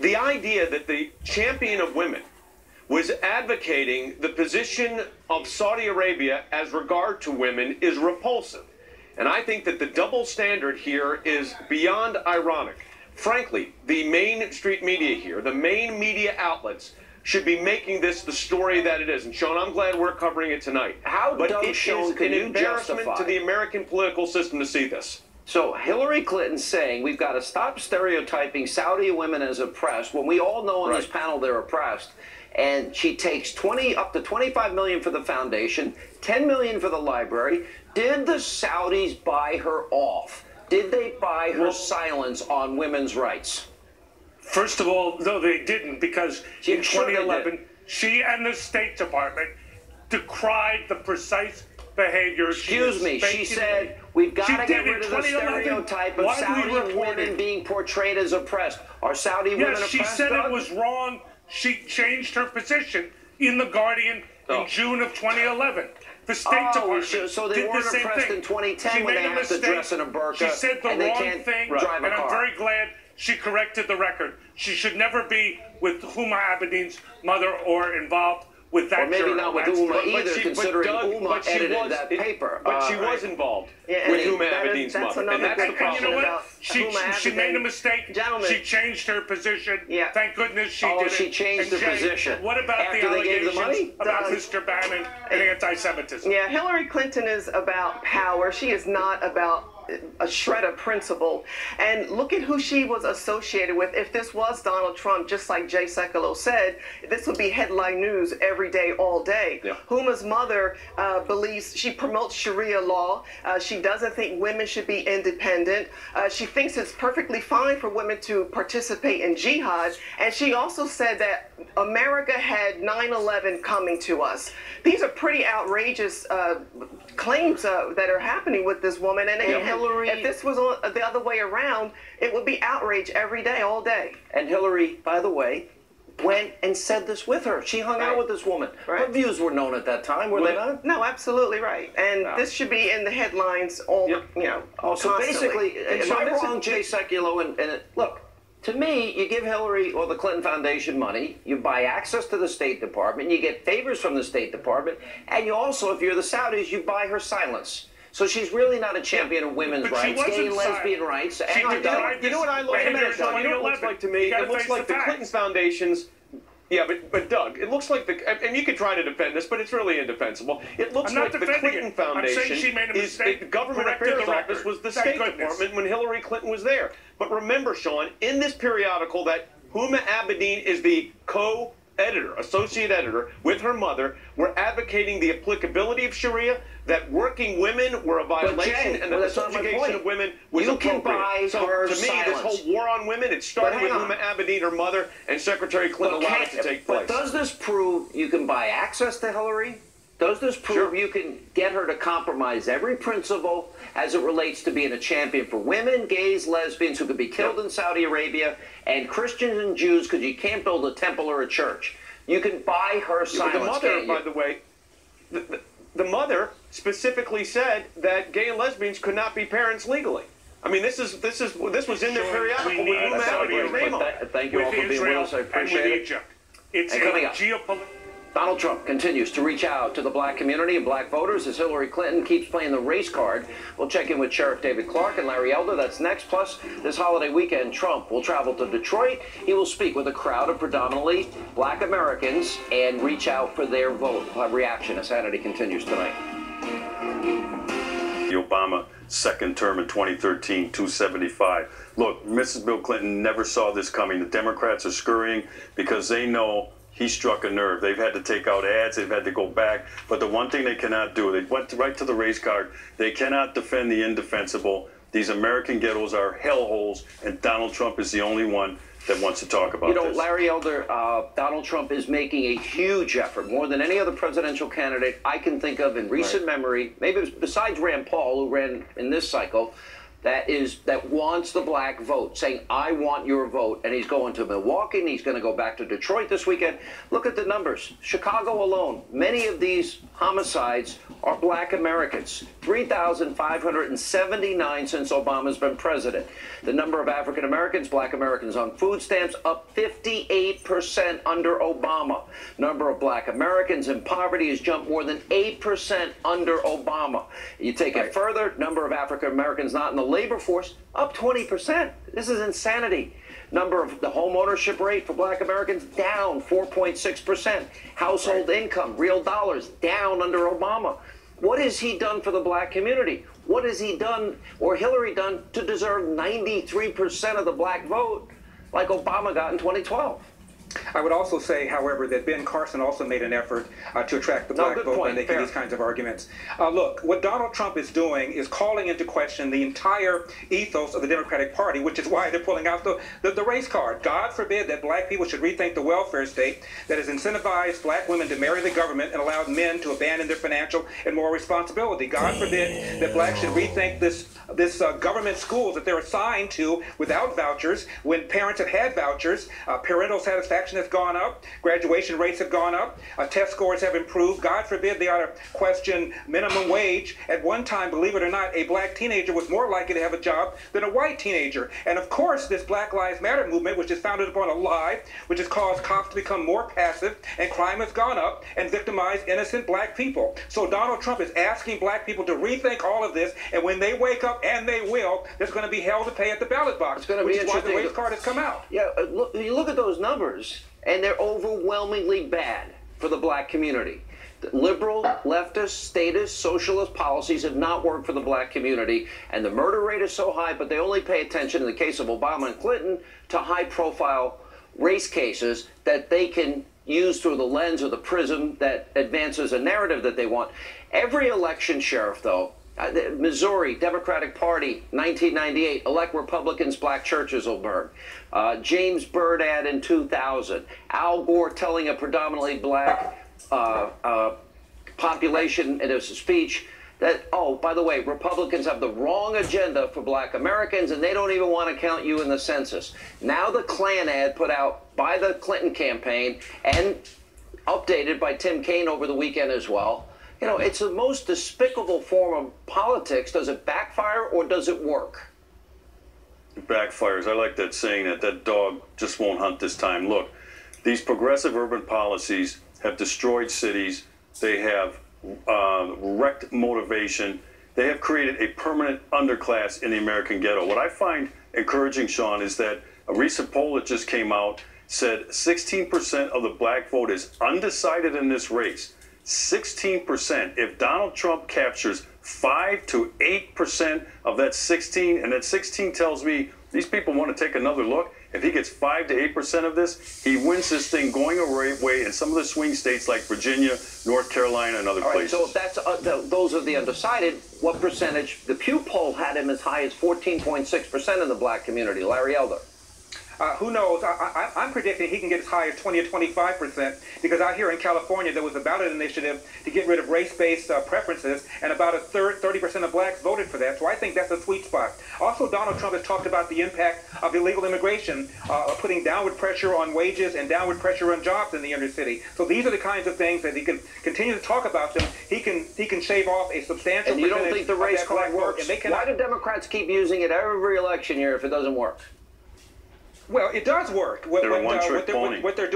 The idea that the champion of women was advocating the position of Saudi Arabia as regard to women is repulsive. And I think that the double standard here is beyond ironic. Frankly, the main street media here, the main media outlets, should be making this the story that it is. And Sean, I'm glad we're covering it tonight. But it is an embarrassment to the American political system to see this. So Hillary Clinton saying we've got to stop stereotyping Saudi women as oppressed when we all know on this panel they're oppressed. And she takes up to $25 million for the foundation, $10 million for the library. Did the Saudis buy her off? Did they buy her silence on women's rights? First of all, no, they didn't, because in 2011, she and the State Department decried the precise behavior. Excuse me, she said we've got to get rid of the stereotype of Saudi women being portrayed as oppressed. Are Saudi women oppressed? Yes, she said it was wrong. She changed her position in The Guardian in June of 2011. The State Department so they weren't oppressed in 2010 when they had to dress in a burqa. She said the wrong thing, and I'm very glad she corrected the record. She should never be with Huma Abedin's mother or involved with that. Or maybe journal. not with Huma either, considering Huma edited that paper. But she was involved with Huma Abedin's mother. And that's the problem. You know what? She made a mistake. Gentlemen. She changed her position. Yeah. Thank goodness she did it. She changed her position. What about after the they gave the allegations money? about Mr. Bannon and anti-Semitism? Yeah, Hillary Clinton is about power. She is not about a shred of principle. And look at who she was associated with. If this was Donald Trump, just like Jay Sekulow said, this would be headline news every day, all day. Yeah. Huma's mother believes, she promotes Sharia law. She doesn't think women should be independent. She thinks it's perfectly fine for women to participate in jihad. And she also said that America had 9/11 coming to us. These are pretty outrageous claims that are happening with this woman. And Hillary, if this was the other way around, it would be outrage every day, all day. And Hillary, by the way, went and said this with her. She hung out with this woman. Her views were known at that time, were they not? No, absolutely right. And this should be in the headlines all, so constantly. Basically, am I wrong, Jay Sekulow? And look, to me, you give Hillary or the Clinton Foundation money, you buy access to the State Department, you get favors from the State Department, and you also, if you're the Saudis, you buy her silence. So she's really not a champion of women's rights, gay and lesbian rights. You know what I look at? You know what it looks like to me? It looks like the Clinton Foundation's. Yeah, but Doug, it looks like and you could try to defend this, but it's really indefensible. It looks like the Clinton Foundation the Government Affairs Office was the State Department when Hillary Clinton was there. But remember, Sean, in this periodical that Huma Abedin is the co-editor, associate editor, with her mother, were advocating the applicability of Sharia, that working women were a violation, and that the subjugation of women was appropriate. So to me, this whole war on women, it started with Huma Abedin, her mother, and Secretary Clinton allowed it to take place. But does this prove you can buy access to Hillary? Does this prove you can get her to compromise every principle as it relates to being a champion for women, gays, lesbians who could be killed in Saudi Arabia, and Christians and Jews because you can't build a temple or a church? You can buy her silence, the mother, by the way, the mother specifically said that gay and lesbians could not be parents legally. I mean, this was in their periodical. Thank you all for being with us. I appreciate it. It's a geopolitical. Donald Trump continues to reach out to the black community and black voters as Hillary Clinton keeps playing the race card. We'll check in with Sheriff David Clark and Larry Elder. That's next. Plus, this holiday weekend, Trump will travel to Detroit. He will speak with a crowd of predominantly black Americans and reach out for their vote. We'll have reaction as Hannity continues tonight. The Obama second term in 2013, 275. Look, Mrs. Bill Clinton never saw this coming. The Democrats are scurrying because they know he struck a nerve. They've had to take out ads. They've had to go back. But the one thing they cannot do, they went right to the race card. They cannot defend the indefensible. These American ghettos are hellholes, and Donald Trump is the only one that wants to talk about this. Larry Elder, Donald Trump is making a huge effort, more than any other presidential candidate I can think of in recent memory, maybe besides Rand Paul, who ran in this cycle. that wants the black vote, saying, I want your vote. And he's going to Milwaukee, and he's going to go back to Detroit this weekend. Look at the numbers. Chicago alone, many of these homicides are black Americans. 3,579 since Obama's been president. The number of African Americans, black Americans on food stamps, up 58% under Obama. Number of black Americans in poverty has jumped more than 8% under Obama. You take it further, number of African Americans not in the labor force, up 20%. This is insanity. Number of the home ownership rate for black Americans down 4.6%. Household income, real dollars, down under Obama. What has he done for the black community? What has he done, or Hillary done, to deserve 93% of the black vote like Obama got in 2012? I would also say, however, that Ben Carson also made an effort to attract the black vote by making these kinds of arguments. Look, what Donald Trump is doing is calling into question the entire ethos of the Democratic Party, which is why they're pulling out the race card. God forbid that black people should rethink the welfare state that has incentivized black women to marry the government and allowed men to abandon their financial and moral responsibility. God forbid that blacks should rethink this government schools that they're assigned to without vouchers when parents have had vouchers. Parental satisfaction has gone up, graduation rates have gone up, test scores have improved. God forbid they ought to question minimum wage. At one time, believe it or not, a black teenager was more likely to have a job than a white teenager. And of course, this Black Lives Matter movement, which is founded upon a lie, which has caused cops to become more passive, and crime has gone up and victimized innocent black people. So Donald Trump is asking black people to rethink all of this, and when they wake up, and they will, there's going to be hell to pay at the ballot box, it's going to which be is why the race card has come out. Yeah, look, you look at those numbers, and they're overwhelmingly bad for the black community. The liberal, leftist, statist, socialist policies have not worked for the black community, and the murder rate is so high, but they only pay attention, in the case of Obama and Clinton, to high-profile race cases that they can use through the lens or the prism that advances a narrative that they want. Every election, Sheriff, though, Missouri, Democratic Party, 1998, elect Republicans, black churches will burn. James Byrd ad in 2000. Al Gore telling a predominantly black population in his speech that, oh, by the way, Republicans have the wrong agenda for black Americans and they don't even want to count you in the census. Now the Klan ad put out by the Clinton campaign and updated by Tim Kaine over the weekend as well. You know, it's the most despicable form of politics. Does it backfire or does it work? It backfires. I like that saying that dog just won't hunt this time. Look, these progressive urban policies have destroyed cities. They have wrecked motivation. They have created a permanent underclass in the American ghetto. What I find encouraging, Sean, is that a recent poll that just came out said 16% of the black vote is undecided in this race. 16%. If Donald Trump captures 5 to 8% of that 16, and that 16 tells me these people want to take another look. If he gets 5 to 8% of this, he wins this thing going away in some of the swing states like Virginia, North Carolina, and other places. So if that's those are the undecided, what percentage? The Pew poll had him as high as 14.6% in the black community. Larry Elder. Who knows? I'm predicting he can get as high as 20 or 25%, because out here in California there was a ballot initiative to get rid of race-based preferences, and about 30% of blacks voted for that. So I think that's a sweet spot. Also, Donald Trump has talked about the impact of illegal immigration, putting downward pressure on wages and downward pressure on jobs in the inner city. So these are the kinds of things that he can continue to talk about them. He can shave off a substantial percentage. And you don't think the race card works? Why do Democrats keep using it every election year if it doesn't work? Well, it does work. What they're doing is, what they're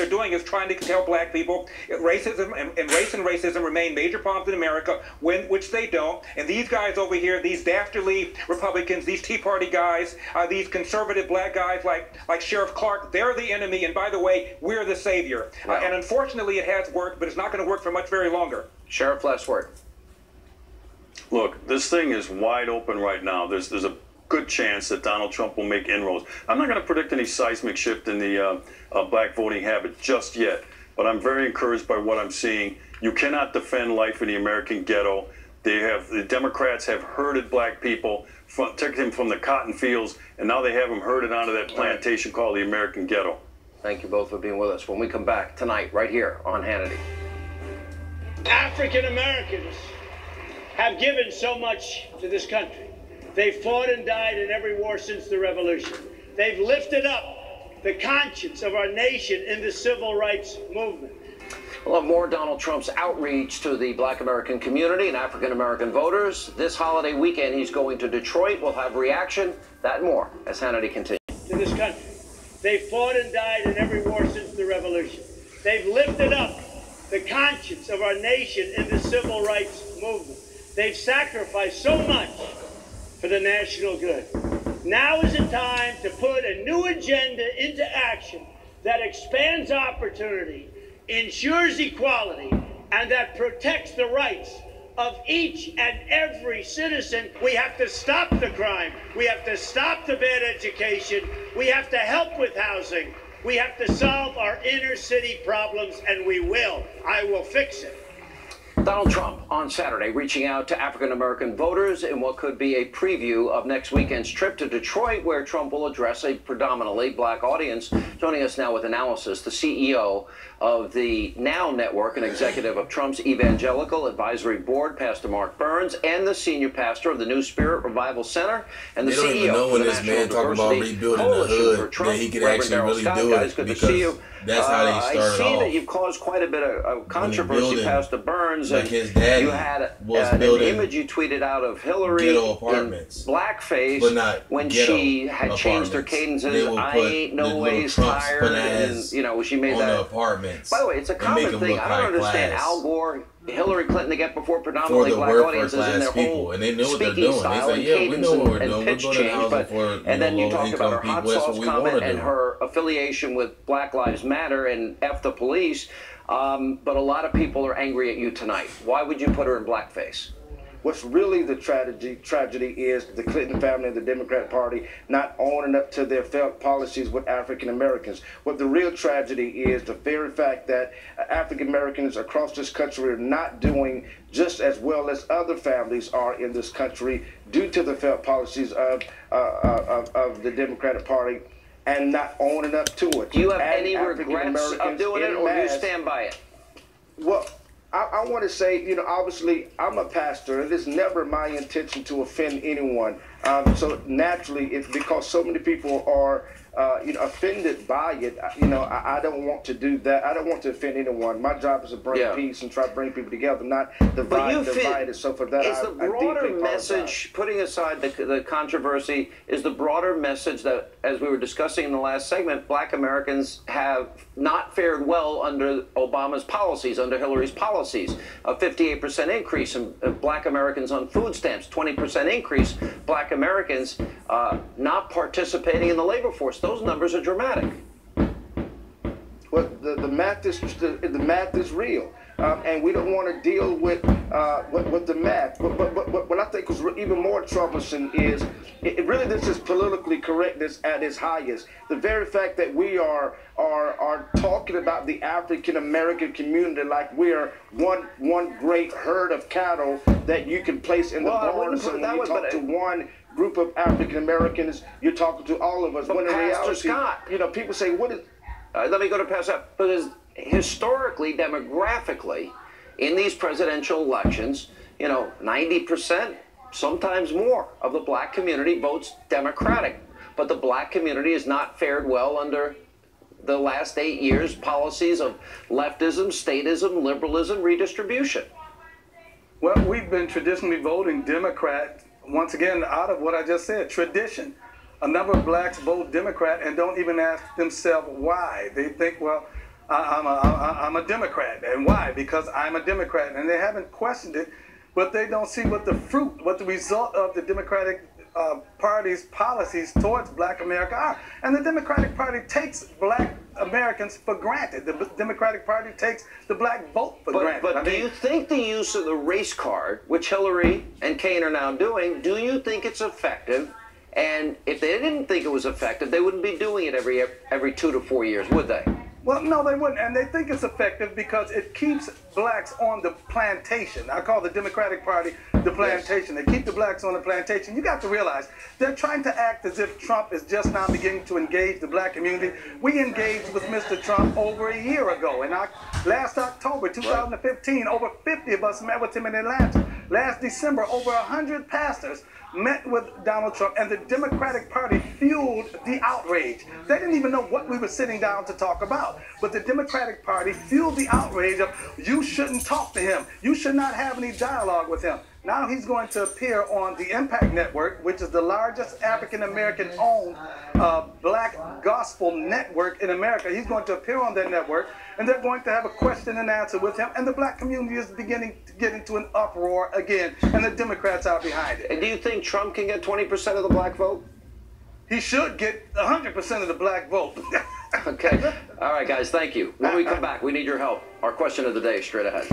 doing is trying to tell black people racism and race and racism remain major problems in America, which they don't. And these guys over here, these dastardly Republicans, these Tea Party guys, these conservative black guys like Sheriff Clark, they're the enemy. And by the way, we're the savior. Wow. And unfortunately, it has worked, but it's not going to work for much very longer. Sheriff, last word. Look, this thing is wide open right now. There's a good chance that Donald Trump will make inroads. I'm not going to predict any seismic shift in the black voting habit just yet, but I'm very encouraged by what I'm seeing. You cannot defend life in the American ghetto. The Democrats have herded black people, took them from the cotton fields, and now they have them herded onto that plantation called the American ghetto. Thank you both for being with us. When we come back tonight, right here on Hannity. African Americans have given so much to this country. They've fought and died in every war since the revolution. They've lifted up the conscience of our nation in the civil rights movement. We'll have more Donald Trump's outreach to the Black American community and African American voters. This holiday weekend, he's going to Detroit. We'll have reaction, that and more, as Hannity continues. In this country, they've fought and died in every war since the revolution. They've lifted up the conscience of our nation in the civil rights movement. They've sacrificed so much for the national good. Now is the time to put a new agenda into action that expands opportunity, ensures equality, and that protects the rights of each and every citizen. We have to stop the crime. We have to stop the bad education. We have to help with housing. We have to solve our inner city problems, and we will. I will fix it. Donald Trump on Saturday reaching out to African-American voters in what could be a preview of next weekend's trip to Detroit, where Trump will address a predominantly black audience. Joining us now with analysis, the CEO of the Now Network and executive of Trump's Evangelical Advisory Board, Pastor Mark Burns, and the senior pastor of the New Spirit Revival Center, and the CEO of the National Diversity Coalition for Trump, Reverend Darrell Scott. Guys, good to see you. That's how they started off. I see that you've caused quite a bit of controversy, Pastor Burns. Like his daddy you had an image you tweeted out in blackface when she had changed her cadences. I ain't no ways tired, and she made that. Apartments. By the way, it's a common thing. I don't understand. Al Gore, Hillary Clinton, to get before predominantly black audiences in their whole and they knew what they're speaking doing. style they and say, cadence and pitch change. And then you talked about her hot sauce comment and her affiliation with Black Lives Matter and F the police. But a lot of people are angry at you tonight. Why would you put her in blackface? What's really the tragedy is the Clinton family and the Democrat Party not owning up to their failed policies with African Americans. What the real tragedy is the very fact that African Americans across this country are not doing just as well as other families are in this country due to the failed policies of the Democratic Party and not owning up to it. Do you have any regrets of doing it, or do you stand by it? Well, I want to say, obviously, I'm a pastor, and it's never my intention to offend anyone. So naturally, it's because so many people are, offended by it. I don't want to do that. I don't want to offend anyone. My job is to bring peace and try to bring people together, not divide and so for that. Is the broader message, putting aside the controversy, is the broader message that, as we were discussing in the last segment, black Americans have not fared well under Obama's policies, under Hillary's policies? A 58% increase in black Americans on food stamps, 20% increase black Americans not participating in the labor force. Those numbers are dramatic. Well, the math is real, and we don't want to deal with the math. But what I think is even more troublesome is really this is politically correctness at its highest. The very fact that we are talking about the African American community like we are one great herd of cattle that you can place in the barn. So when you talk to one group of African Americans, you're talking to all of us. But when in reality, Scott, people say, "What is?" Let me go to Pastor. Because historically, demographically, in these presidential elections, 90%, sometimes more, of the black community votes Democratic. But the black community has not fared well under the last 8 years' policies of leftism, statism, liberalism, redistribution. Well, we've been traditionally voting Democrat, once again, out of what I just said, tradition. A number of blacks vote Democrat and don't even ask themselves why. They think, well, I'm a Democrat. And why? Because I'm a Democrat. And they haven't questioned it, but they don't see what the result of the Democratic Party's policies towards black America are. And the Democratic Party takes black Americans for granted. The Democratic Party takes the black vote for granted. But do you think the use of the race card, which Hillary and Kaine are now doing, do you think it's effective? And if they didn't think it was effective, they wouldn't be doing it every 2 to 4 years, would they? Well, no, they wouldn't. And they think it's effective because it keeps blacks on the plantation. I call the Democratic Party the plantation. Yes. They keep the blacks on the plantation. You got to realize they're trying to act as if Trump is just now beginning to engage the black community. We engaged with Mr. Trump over a year ago. And last October 2015, over 50 of us met with him in Atlanta. Last December, over 100 pastors met with Donald Trump, and the Democratic Party fueled the outrage. They didn't even know what we were sitting down to talk about. But the Democratic Party fueled the outrage of, you shouldn't talk to him. You should not have any dialogue with him. Now he's going to appear on the Impact Network, which is the largest African-American-owned black gospel network in America. He's going to appear on that network, and they're going to have a question and answer with him, and the black community is beginning to get into an uproar again, and the Democrats are behind it. And do you think Trump can get 20% of the black vote? He should get 100% of the black vote. Okay. All right, guys, thank you. When we come back, we need your help. Our question of the day is straight ahead.